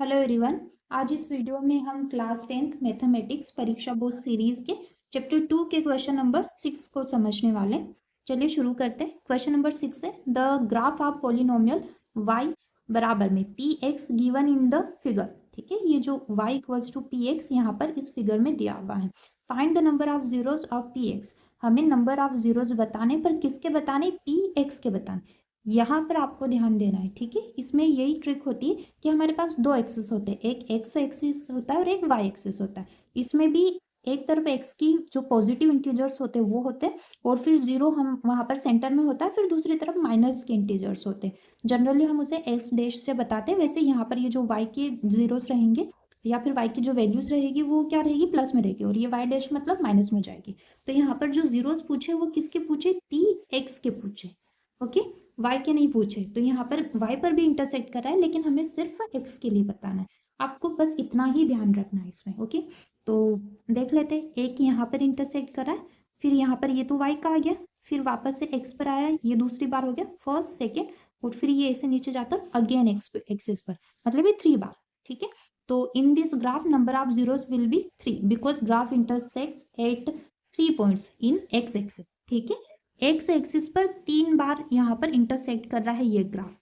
Hello everyone. आज इस video में हम क्लास 10th मैथमेटिक्स परीक्षा बोर्ड सीरीज के चैप्टर 2 के क्वेश्चन नंबर 6 को समझने वाले हैं। चलिए शुरू करते हैं। क्वेश्चन नंबर 6 है the graph of polynomial y बराबर में p x given in the figure. ठीक है, ये जो y equals to p x यहाँ पर इस फिगर में दिया हुआ है। Find the number of zeros of p x. हमें नंबर ऑफ जीरोज बताने पर किसके बताने, पी एक्स के बताने। यहाँ पर आपको ध्यान देना है। ठीक है, इसमें यही ट्रिक होती है कि हमारे पास दो एक्सिस होते हैं, एक एक्स एक्सिस होता है और एक वाई एक्सिस होता है। इसमें भी एक तरफ एक्स की जो पॉजिटिव इंटीजर्स होते हैं वो होते हैं और फिर जीरो हम वहां पर सेंटर में होता है, फिर दूसरी तरफ माइनस के इंटीजर्स होते हैं। जनरली हम उसे एस डैश से बताते हैं। वैसे यहाँ पर ये जो वाई के जीरोस रहेंगे या फिर वाई की जो वैल्यूज रहेगी वो क्या रहेगी, प्लस में रहेगी, और ये वाई डैश मतलब माइनस में जाएगी। तो यहाँ पर जो जीरोस पूछे वो किसके पूछे, पी एक्स के पूछे। ओके, वाई के नहीं पूछे। तो यहाँ पर वाई पर भी इंटरसेक्ट कर रहा है लेकिन हमें सिर्फ एक्स के लिए बताना है। आपको बस इतना ही ध्यान रखना है इसमें। ओके, तो देख लेते हैं। एक यहाँ पर इंटरसेक्ट कर रहा है, फिर यहाँ पर ये तो वाई का आ गया, फिर वापस से एक्स पर आया, ये दूसरी बार हो गया, फर्स्ट सेकेंड, और फिर ये ऐसे नीचे जाकर अगेन एक्सिस पर, मतलब ये 3 बार। ठीक है, तो in this graph number of zeros will be 3 because graph intersects at 3 points in x axis. ठीक है, एक्स एक्सिस पर 3 बार यहाँ पर इंटरसेक्ट कर रहा है ये ग्राफ,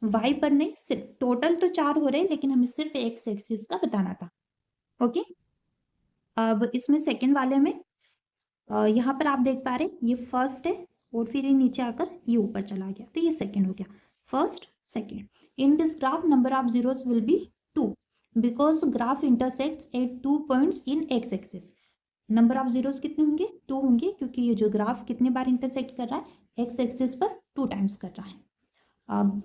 वाई पर नहीं। सिर्फ टोटल तो 4 हो रहे हैं लेकिन हमें सिर्फ एक्स एक्सिस का बताना था। ओके, अब इसमें सेकंड वाले में यहाँ पर आप देख पा रहे ये फर्स्ट है और फिर ये नीचे आकर ये ऊपर चला गया, तो ये सेकंड हो गया। First second, in this graph number of zeros will be 2 because graph intersects at 2 points in x axis. Number of zeros कितने होंगे, 2 होंगे, क्योंकि ये जो ग्राफ कितने बार इंटरसेक्ट कर रहा है, एक्स एक्सिस पर 2 टाइम्स कर रहा है। अब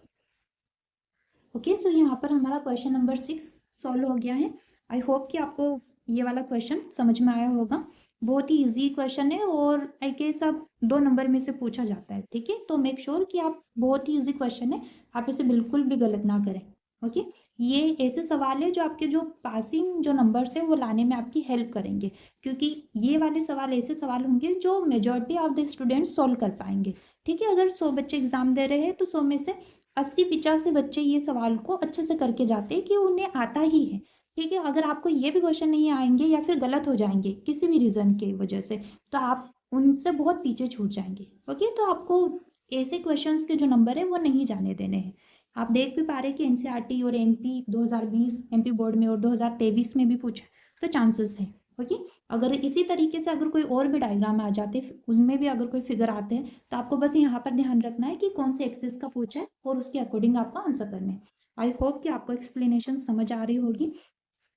ओके, सो यहाँ पर हमारा क्वेश्चन नंबर 6 सॉल्व हो गया है। आई होप कि आपको ये वाला क्वेश्चन समझ में आया होगा। बहुत ही इजी क्वेश्चन है और आई गेस अब 2 नंबर में से पूछा जाता है। ठीक है, तो मेक श्योर कि आप, बहुत ही इजी क्वेश्चन है, आप इसे बिल्कुल भी गलत ना करें। ओके, ये ऐसे सवाल है जो आपके जो पासिंग जो नंबर्स है वो लाने में आपकी हेल्प करेंगे, क्योंकि ये वाले सवाल ऐसे सवाल होंगे जो majority of the students solve कर पाएंगे। ठीक है, अगर 100 बच्चे एग्जाम दे रहे हैं तो 100 में से 80-85 बच्चे ये सवाल को अच्छे से करके जाते हैं कि उन्हें आता ही है। ठीक है, अगर आपको ये भी क्वेश्चन नहीं आएंगे या फिर गलत हो जाएंगे किसी भी रीजन की वजह से, तो आप उनसे बहुत पीछे छूट जाएंगे। ओके, तो आपको ऐसे क्वेश्चंस के जो नंबर है वो नहीं जाने देने हैं। आप देख भी पा रहे हैं कि एनसीईआरटी और एमपी 2020 एमपी बोर्ड में और 2023 में भी पूछा, तो चांसेस है। ओके, अगर इसी तरीके से अगर कोई और भी डायग्राम आ जाते, उनमें भी अगर कोई फिगर आते हैं, तो आपको बस यहाँ पर ध्यान रखना है कि कौन से एक्सिस का पूछा है और उसके अकॉर्डिंग आपको आंसर करना है। आई होप कि आपको एक्सप्लेनेशन समझ आ रही होगी।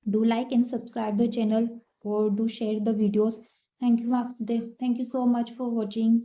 Do like and subscribe the channel और do share the videos. Thank you, thank you so much for watching.